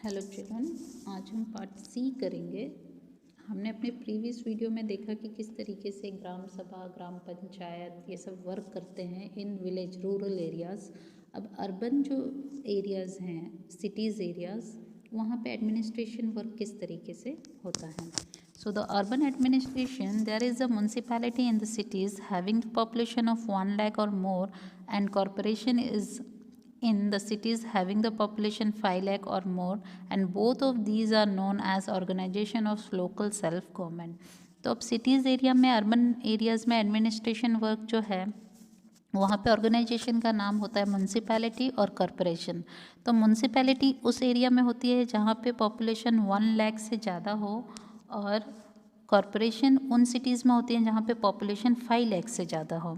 Hello children, आज हम part सी करेंगे। हमने अपने प्रीवियस वीडियो में देखा कि किस तरीके से ग्राम सभा, ग्राम पंचायत ये सब वर्क करते हैं इन विलेज रूरल एरियाज़। अब अर्बन जो एरियाज़ हैं, सिटीज़ एरियाज़, वहाँ पे एडमिनिस्ट्रेशन वर्क किस तरीके से होता है। So the urban administration, there is a municipality in the cities having population of 1 lakh or more, and corporation is in the cities having the population 5 lakh or more, and both of these are known as organization of local self government. तो अब cities area में, urban areas में administration work जो है वहाँ पे organisation का नाम होता है म्यूनसिपैलिटी और कॉरपोरेशन। तो म्यूनसिपैलिटी उस एरिया में होती है जहाँ पे पॉपुलेशन 1 लाख से ज़्यादा हो, और कॉरपोरेशन उन सिटीज़ में होती है जहाँ पे पॉपुलेशन 5 लाख से ज़्यादा हो।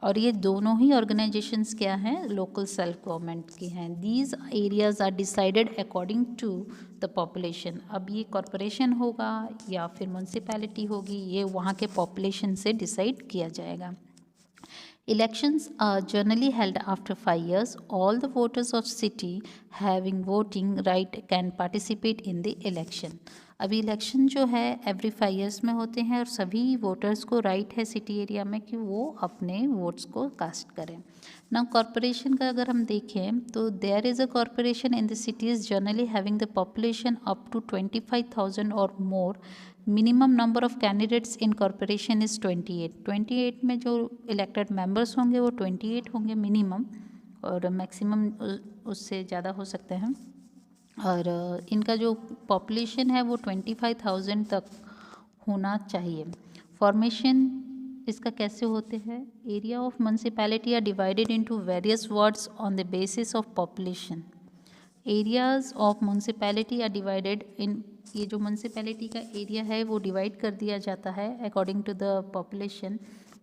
और ये दोनों ही ऑर्गेनाइजेशंस क्या हैं, लोकल सेल्फ गवर्नमेंट की हैं। These areas are decided according to the population. अब ये कॉरपोरेशन होगा या फिर म्यूनसिपैलिटी होगी, ये वहाँ के पॉपुलेशन से डिसाइड किया जाएगा। Elections are generally held after 5 years. All the voters of city having voting right can participate in the election. अभी इलेक्शन जो है एवरी 5 ईयर्स में होते हैं और सभी वोटर्स को राइट है सिटी एरिया में कि वो अपने वोट्स को कास्ट करें। ना कॉरपोरेशन का अगर हम देखें तो there is a corporation in the cities generally having the population up to 25,000 और more. Minimum number of candidates in corporation is 28 में जो इलेक्टेड मेंबर्स होंगे वो 28 होंगे मिनिमम, और मैक्सिमम उससे ज़्यादा हो सकते हैं। और इनका जो पॉपुलेशन है वो 25,000 तक होना चाहिए। फॉर्मेशन इसका कैसे होते हैं, area of municipality are divided into various wards on the basis of population. Areas of municipality are divided in, ये जो म्यूनसिपैलिटी का एरिया है वो डिवाइड कर दिया जाता है according to the population.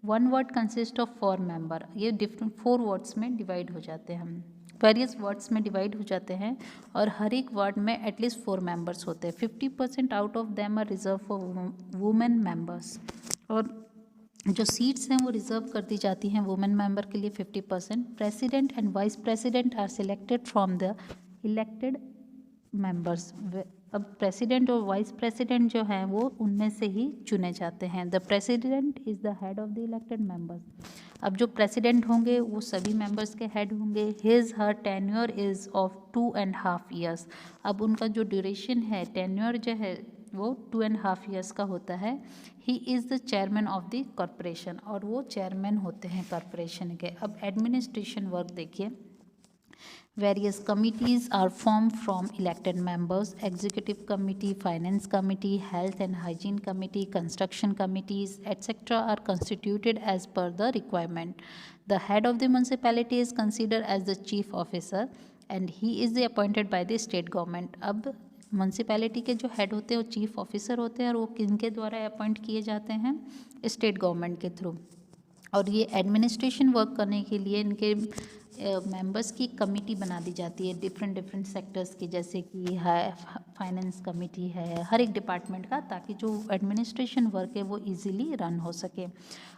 1 ward consist of 4 member. ये डिफरेंट 4 वार्ड्स में डिवाइड हो जाते हैं, हम वेरियस वार्ड्स में डिवाइड हो जाते हैं, और हर एक वार्ड में एटलीस्ट 4 मेंबर्स होते हैं। 50% out of them are reserve for women members, और जो सीट्स हैं वो रिजर्व कर दी जाती हैं वुमेन मेंबर के लिए 50%। President and vice president are selected from the elected members. अब प्रेसिडेंट और वाइस प्रेसिडेंट जो हैं वो उनमें से ही चुने जाते हैं। The president is the head of the elected members. अब जो प्रेसिडेंट होंगे वो सभी मेंबर्स के हेड होंगे। His her tenure is of 2.5 years. अब उनका जो ड्यूरेशन है, टेन्योर जो है वो 2.5 ईयर्स का होता है। He is the chairman of the corporation, और वो चेयरमैन होते हैं कॉरपोरेशन के। अब एडमिनिस्ट्रेशन वर्क देखिए। Various committees are formed from elected members: Executive Committee, Finance Committee, Health and Hygiene Committee, Construction Committees, etc. are constituted as per the requirement. The head of the municipality is considered as the chief officer and he is the appointed by the state government. अब municipality के जो head होते हैं वो chief officer होते हैं, और वो किनके द्वारा अपॉइंट किए जाते हैं, स्टेट गवर्नमेंट के थ्रू। और ये एडमिनिस्ट्रेशन वर्क करने के लिए इनके मेंबर्स की कमेटी बना दी जाती है डिफरेंट सेक्टर्स की, जैसे कि है फाइनेंस कमेटी है हर एक डिपार्टमेंट का, ताकि जो एडमिनिस्ट्रेशन वर्क है वो इजीली रन हो सके।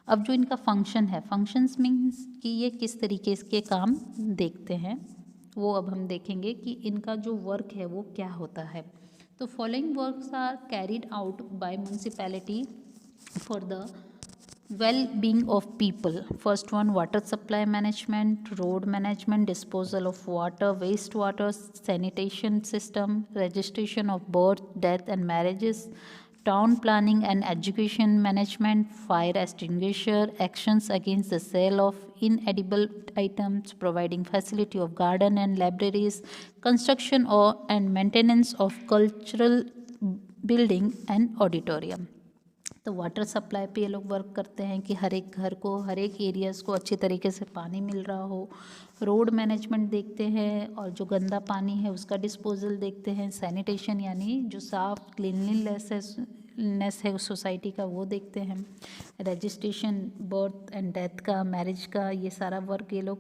अब जो इनका फंक्शन है, फंक्शंस मीन्स कि ये किस तरीके के काम देखते हैं वो अब हम देखेंगे कि इनका जो वर्क है वो क्या होता है। तो following works are carried out by municipality for the well-being of people. First one, water supply management, road management, disposal of water, wastewater, sanitation system, registration of birth, death and marriages, town planning and education management, fire extinguisher, actions against the sale of inedible items, providing facility of garden and libraries, construction or and maintenance of cultural building and auditorium. तो water supply पे ये लोग work करते हैं कि हर एक घर को, हर एक एरियाज़ को अच्छी तरीके से पानी मिल रहा हो। रोड मैनेजमेंट देखते हैं, और जो गंदा पानी है उसका डिस्पोजल देखते हैं। सैनिटेशन यानी जो साफ क्लीनलीनेस है उस सोसाइटी का वो देखते हैं। रजिस्ट्रेशन बर्थ एंड डेथ का, मैरिज का, ये सारा वर्क ये लोग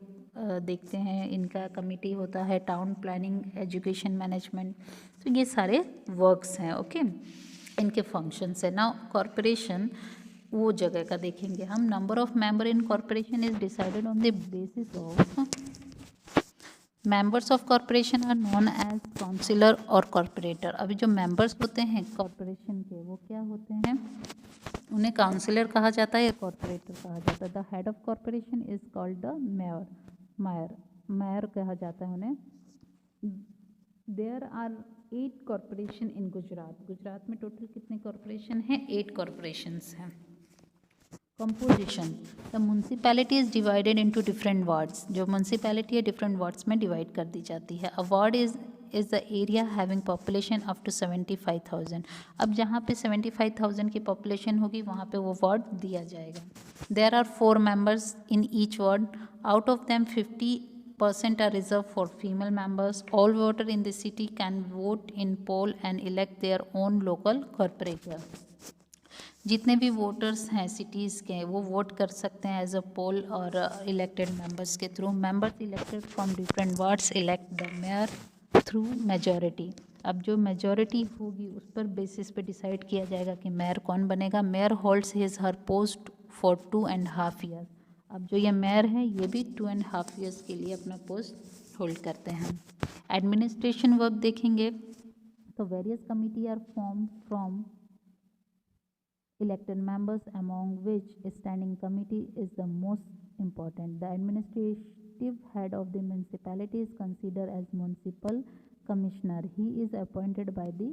देखते हैं। इनका कमिटी होता है। टाउन प्लानिंग, एजुकेशन मैनेजमेंट, तो ये सारे वर्क्स हैं। ओके, इनके फंक्शंस है। नाउ कॉरपोरेशन वो जगह का देखेंगे हम। Number of member in corporation is decided on the basis of members of corporation are known as councillor और कॉरपोरेटर। अभी जो मेंबर्स होते हैं कॉरपोरेशन के वो क्या होते हैं, उन्हें काउंसिलर कहा जाता है या कॉरपोरेटर कहा जाता है। The head of corporation is called the mayor कहा जाता है उन्हें। There are 8 corporation in Gujarat में टोटल कितने कॉरपोरेशन हैं, 8 कॉरपोरेशंस हैं। Composition, the municipality is divided into different wards. जो म्यूनसिपैलिटी है डिफरेंट वार्ड्स में डिवाइड कर दी जाती है। A ward is the area having population up to 75,000। अब जहाँ पे 75,000 की पॉपुलेशन होगी वहाँ पे वो वार्ड दिया जाएगा। There are 4 members in each ward, out of them 50% are reserved for female members. All voters in the city can vote in poll and elect their own local corporator. जितने भी voters हैं cities के वो vote कर सकते हैं as a poll और elected members के थ्रू। Members elected from different wards elect the mayor through majority. अब जो मेजॉरिटी होगी उस पर बेसिस पे डिसाइड किया जाएगा कि मेयर कौन बनेगा। Mayor holds his her post for 2.5 year. अब जो ये मेयर है ये भी 2.5 ईयर्स के लिए अपना पोस्ट होल्ड करते हैं। एडमिनिस्ट्रेशन वर्क देखेंगे तो various committee are form from elected members, among which standing committee is the most important. The administrative head of the municipality is considered as municipal commissioner. He is appointed by the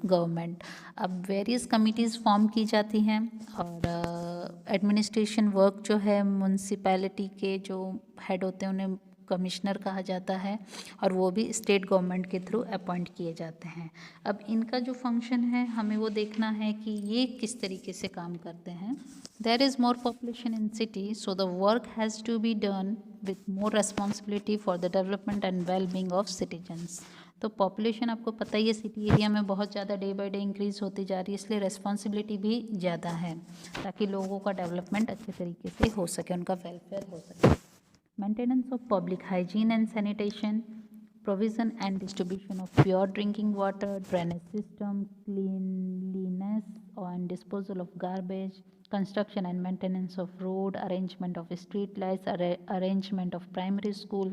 government. अब various committees form की जाती हैं और administration work जो है municipality के जो head होते हैं उन्हें कमिश्नर कहा जाता है और वो भी स्टेट गवर्नमेंट के थ्रू अपॉइंट किए जाते हैं। अब इनका जो फंक्शन है हमें वो देखना है कि ये किस तरीके से काम करते हैं। There is more population in city so the work has to be done with more responsibility for the development and well being of citizens. तो पॉपुलेशन आपको पता ही है सिटी एरिया में बहुत ज़्यादा डे बाई डे इंक्रीज़ होती जा रही है, इसलिए रेस्पॉन्सिबिलिटी भी ज़्यादा है ताकि लोगों का डेवलपमेंट अच्छे तरीके से हो सके, उनका वेलफेयर हो सके। Maintenance of public hygiene and sanitation, provision and distribution of pure drinking water, drainage system, cleanliness and disposal of garbage, construction and maintenance of road, arrangement of street lights, arrangement of primary school,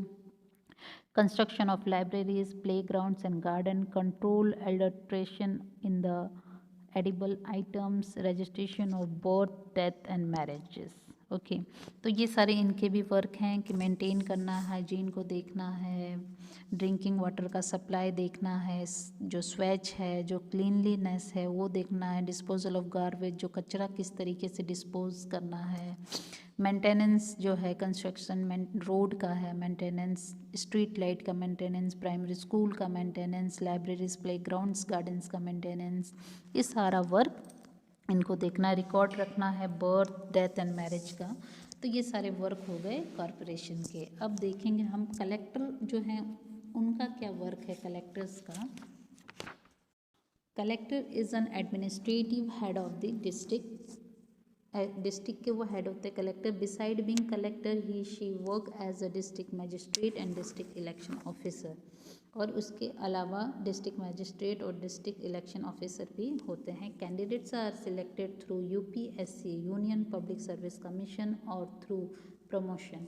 construction of libraries, playgrounds and garden, control adulteration in the edible items, registration of birth, death and marriages. Okay तो ये सारे इनके भी work हैं कि maintain करना है, hygiene को देखना है, ड्रिंकिंग वाटर का सप्लाई देखना है, जो स्वेच है, जो क्लीनलीनेस है वो देखना है, डिस्पोजल ऑफ गार्बेज जो कचरा किस तरीके से डिस्पोज करना है, मेंटेनेंस जो है कंस्ट्रक्शन रोड का है मेंटेनेंस, स्ट्रीट लाइट का मेंटेनेंस, प्राइमरी स्कूल का मेंटेनेंस, लाइब्रेरीज, प्लेग्राउंड्स, गार्डन्स का मेंटेनेंस, ये सारा वर्क इनको देखना, रिकॉर्ड रखना है बर्थ, डेथ एंड मैरिज का। तो ये सारे वर्क हो गए कॉरपोरेशन के। अब देखेंगे हम कलेक्टर जो हैं उनका क्या वर्क है कलेक्टर्स का। Collector is an administrative head of the district. District के वो हेड होते हैं collector. Beside being collector he she work as a district magistrate and district election officer. और उसके अलावा डिस्ट्रिक्ट मजिस्ट्रेट और डिस्ट्रिक्ट इलेक्शन ऑफिसर भी होते हैं। Candidates are selected through UPSC Union public service commission और थ्रू प्रमोशन।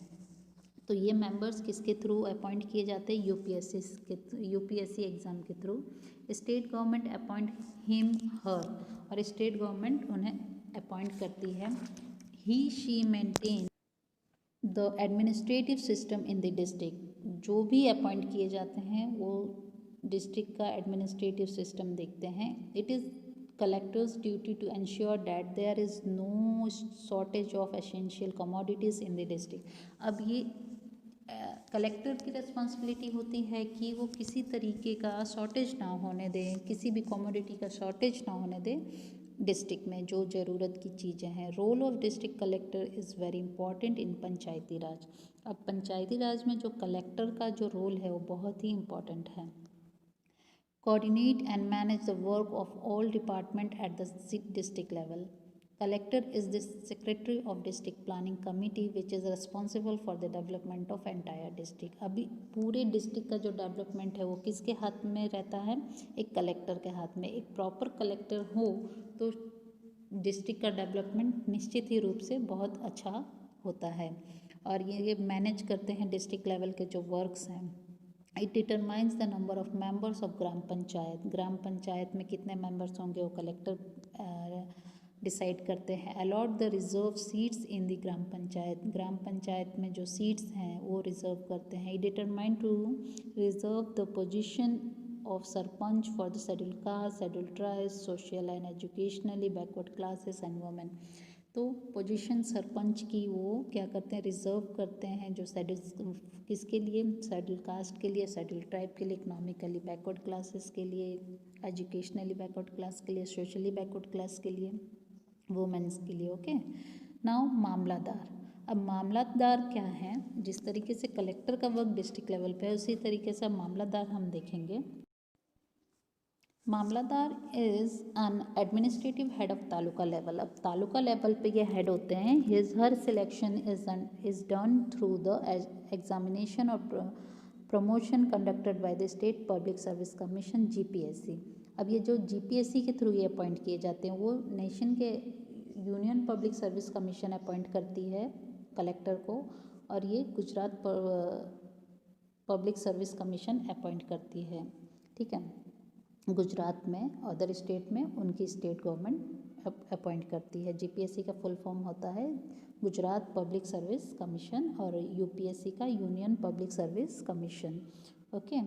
तो ये मेंबर्स किसके थ्रू अपॉइंट किए जाते हैं, यूपीएससी एग्ज़ाम के through. State government appoint him her और स्टेट गवर्नमेंट उन्हें अपॉइंट करती है। He she maintain the administrative system in the district. जो भी अपॉइंट किए जाते हैं वो डिस्ट्रिक्ट का एडमिनिस्ट्रेटिव सिस्टम देखते हैं। It is collector's duty to ensure that there is no shortage of essential commodities in the district. अब ये कलेक्टर की रिस्पॉन्सिबिलिटी होती है कि वो किसी तरीके का शॉर्टेज ना होने दें, किसी भी कमोडिटी का शॉर्टेज ना होने दें डिस्ट्रिक्ट में जो ज़रूरत की चीज़ें हैं। Role of district collector is very important in panchayati raj. अब पंचायती राज में जो कलेक्टर का जो रोल है वो बहुत ही इम्पॉर्टेंट है। Coordinate and manage the work of all department at the district level. Collector is the secretary of district planning committee which is responsible for the development of entire district। अभी पूरे district का जो development है वो किसके हाथ में रहता है, एक कलेक्टर के हाथ में। एक प्रॉपर कलेक्टर हो तो डिस्ट्रिक्ट का डेवलपमेंट निश्चित ही रूप से बहुत अच्छा होता है। और ये मैनेज करते हैं डिस्ट्रिक्ट लेवल के जो वर्क्स हैं। It determines the number of members of gram panchayat में कितने मेंबर्स होंगे वो कलेक्टर डिसाइड करते हैं। Allot the reserve seats in the gram panchayat में जो सीट्स हैं वो रिजर्व करते हैं। It determine to reserve the position of sarpanch for the scheduled caste, scheduled tribes, social and educationally backward classes and women। तो position sarpanch की वो क्या करते हैं, रिजर्व करते हैं, जो शेड्यूल किसके लिए, शेड्यूल कास्ट के लिए, शेड्यूल ट्राइब के लिए, इकोनॉमिकली बैकवर्ड क्लासेस के लिए, एजुकेशनली बैकवर्ड क्लास के लिए, सोशली बैकवर्ड क्लास के लिए, वुमेन्स के लिए। Okay, now mamlatdar. अब मामलादार क्या है, जिस तरीके से कलेक्टर का वर्क डिस्ट्रिक्ट लेवल पे है उसी तरीके से मामलादार हम देखेंगे। Mamlatdar is an administrative head of taluka level. अब तालुका लेवल पे ये हेड होते हैं। हर selection is done through the examination और promotion conducted by the state public service commission GPSC। अब ये जो GPSC के थ्रू ये अपॉइंट किए जाते हैं वो नेशन के Union public service Commission appoint करती है कलेक्टर को, और ये Gujarat public service Commission appoint करती है। ठीक है, गुजरात में अदर स्टेट में उनकी स्टेट गवर्नमेंट अपॉइंट करती है। GPSC का फुल फॉर्म होता है गुजरात पब्लिक सर्विस कमीशन और UPSC का union public service commission. Okay,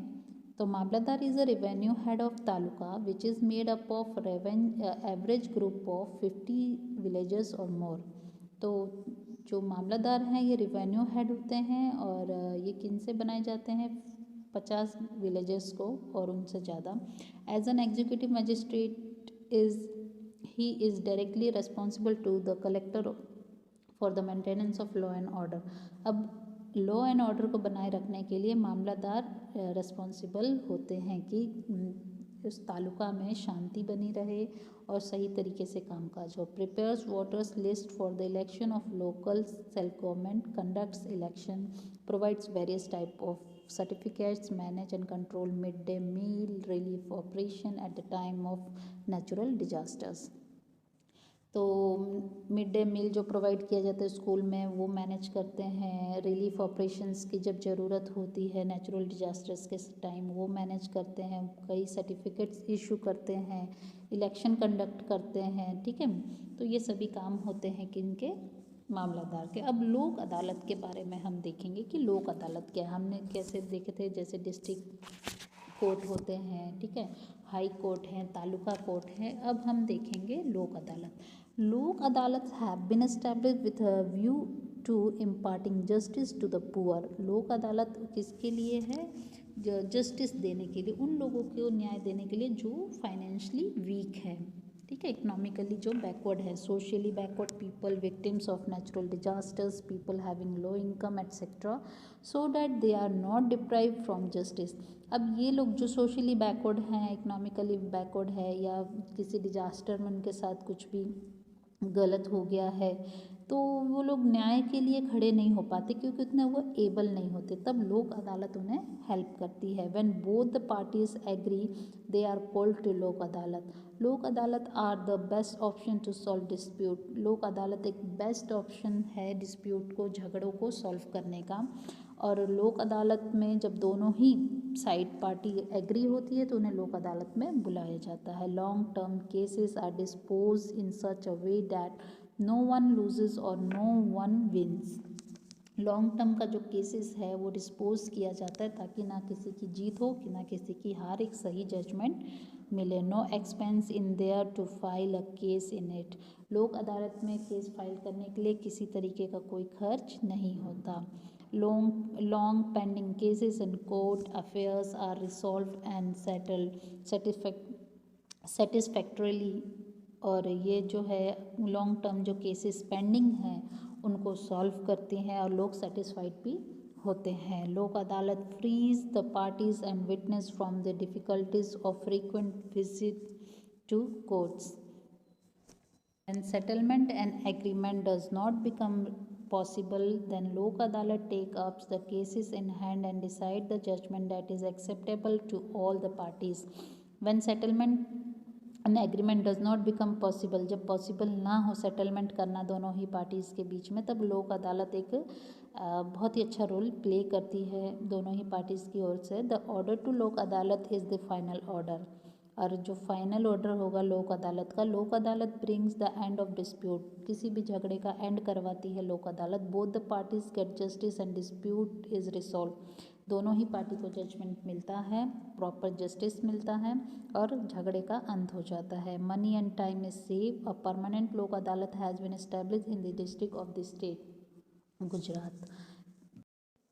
तो mamlatdar is a revenue head of taluka which is made up of average group of 50 villages और मोर। तो जो मामलादार हैं ये रेवेन्यू हेड होते हैं और ये किन से बनाए जाते हैं, 50 विलेजेस को और उनसे ज़्यादा। As an executive magistrate he is directly responsible to the collector for the maintenance of law and order. अब लॉ एंड ऑर्डर को बनाए रखने के लिए मामलादार रिस्पॉन्सिबल होते हैं कि उस तालुका में शांति बनी रहे और सही तरीके से कामकाज हो। Prepares voters list for the election of local self government, conducts election, provides various type of certificates, manage and control midday meal relief operation at the time of natural disasters। तो मिड डे मील जो provide किया जाता है school में वो manage करते हैं। Relief operations की जब ज़रूरत होती है नेचुरल डिजास्टर्स के टाइम वो मैनेज करते हैं। कई सर्टिफिकेट्स इशू करते हैं, इलेक्शन कंडक्ट करते हैं। ठीक है, तो ये सभी काम होते हैं किनके, मामलादार के। अब लोक अदालत के बारे में हम देखेंगे कि लोक अदालत क्या है। हमने कैसे देखे थे, जैसे डिस्ट्रिक्ट कोर्ट होते हैं, ठीक है, हाई कोर्ट हैं, तालुका कोर्ट हैं। अब हम देखेंगे लोक Adalat. Lok Adalat have been established with a view to imparting justice to the poor. Lok Adalat किसके लिए है, जस्टिस देने के लिए, उन लोगों को न्याय देने के लिए जो फाइनेंशियली वीक है। ठीक है, इकोनॉमिकली जो बैकवर्ड है, socially backward people, victims of natural disasters, people having low income etcetera, so that they are not deprive from justice. अब ये लोग जो सोशली बैकवर्ड हैं, इकोनॉमिकली बैकवर्ड है, या किसी डिजास्टर में उनके साथ कुछ भी गलत हो गया है तो वो लोग न्याय के लिए खड़े नहीं हो पाते क्योंकि उतने वो एबल नहीं होते, तब लोक अदालत उन्हें हेल्प करती है। When both the parties agree they are called to Lok Adalat. Lok Adalat are the best option to solve dispute. Lok Adalat एक बेस्ट ऑप्शन है डिस्प्यूट को, झगड़ों को सॉल्व करने का। और लोक अदालत में जब दोनों ही साइड पार्टी एग्री होती है तो उन्हें लोक अदालत में बुलाया जाता है। Long term cases are dispose in such a way that no one loses और no one wins. Long term का जो केसेस है वो डिस्पोज किया जाता है ताकि ना किसी की जीत हो कि ना किसी की हार, एक सही जजमेंट मिले। No expense in there to file a case in it. Lok Adalat में केस फाइल करने के लिए किसी तरीके का कोई खर्च नहीं होता। long pending cases in court affairs are resolved and settled satisfactorily। और ये जो है लॉन्ग टर्म जो केसेस पेंडिंग हैं उनको सॉल्व करती हैं और लोग सेटिस्फाइड भी होते हैं। Lok Adalat frees the parties and witness from the difficulties of frequent visit to courts. When settlement and agreement does not become possible, then Lok Adalat take up the cases in hand and decide the judgment that is acceptable to all the parties. When settlement an agreement does not become possible, जब possible ना हो settlement करना दोनों ही parties के बीच में, तब लोक अदालत एक बहुत ही अच्छा रोल प्ले करती है दोनों ही पार्टीज़ की ओर से। द ऑर्डर टू लोक अदालत इज़ द फाइनल ऑर्डर, और जो फाइनल ऑर्डर होगा लोक अदालत का, लोक अदालत brings the end of dispute, किसी भी झगड़े का एंड करवाती है लोक अदालत। Both the parties gate justice and dispute is resolve, दोनों ही पार्टी को जजमेंट मिलता है, प्रॉपर जस्टिस मिलता है और झगड़े का अंत हो जाता है। Money and time is save. A permanent Lok Adalat has been establish in the district of the state Gujarat.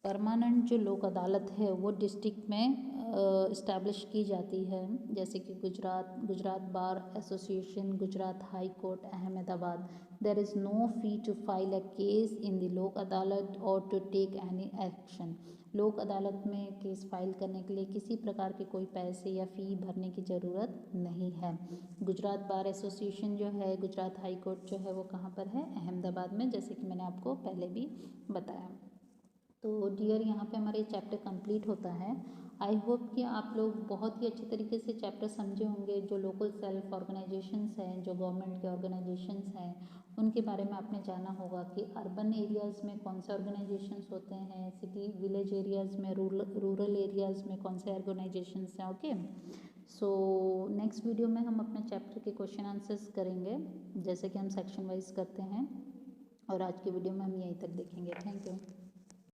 Permanent जो लोक अदालत है वो डिस्ट्रिक्ट में इस्टेब्लिश की जाती है, जैसे कि Gujarat bar association, Gujarat high court Ahmedabad. There is no fee to file a case in the Lok Adalat और टू टेक एनी एक्शन। लोक अदालत में केस फाइल करने के लिए किसी प्रकार के कोई पैसे या फ़ी भरने की ज़रूरत नहीं है। गुजरात बार एसोसिएशन जो है, गुजरात हाई कोर्ट जो है वो कहाँ पर है? अहमदाबाद में, जैसे कि मैंने आपको पहले भी बताया। तो डियर, यहाँ पे हमारे चैप्टर कंप्लीट होता है। आई होप कि आप लोग बहुत ही अच्छे तरीके से चैप्टर समझे होंगे। जो लोकल सेल्फ ऑर्गेनाइजेशंस हैं, जो गवर्नमेंट के ऑर्गेनाइजेशंस हैं, उनके बारे में आपने जाना होगा कि अर्बन एरियाज़ में कौन से ऑर्गेनाइजेशंस होते हैं, सिटी विलेज एरियाज़ में, रूरल एरियाज़ में कौन से ऑर्गेनाइजेशंस हैं। ओके, सो नेक्स्ट वीडियो में हम अपने चैप्टर के क्वेश्चन आंसर्स करेंगे, जैसे कि हम सेक्शन वाइज करते हैं। और आज की वीडियो में हम यहीं तक देखेंगे। Thank you.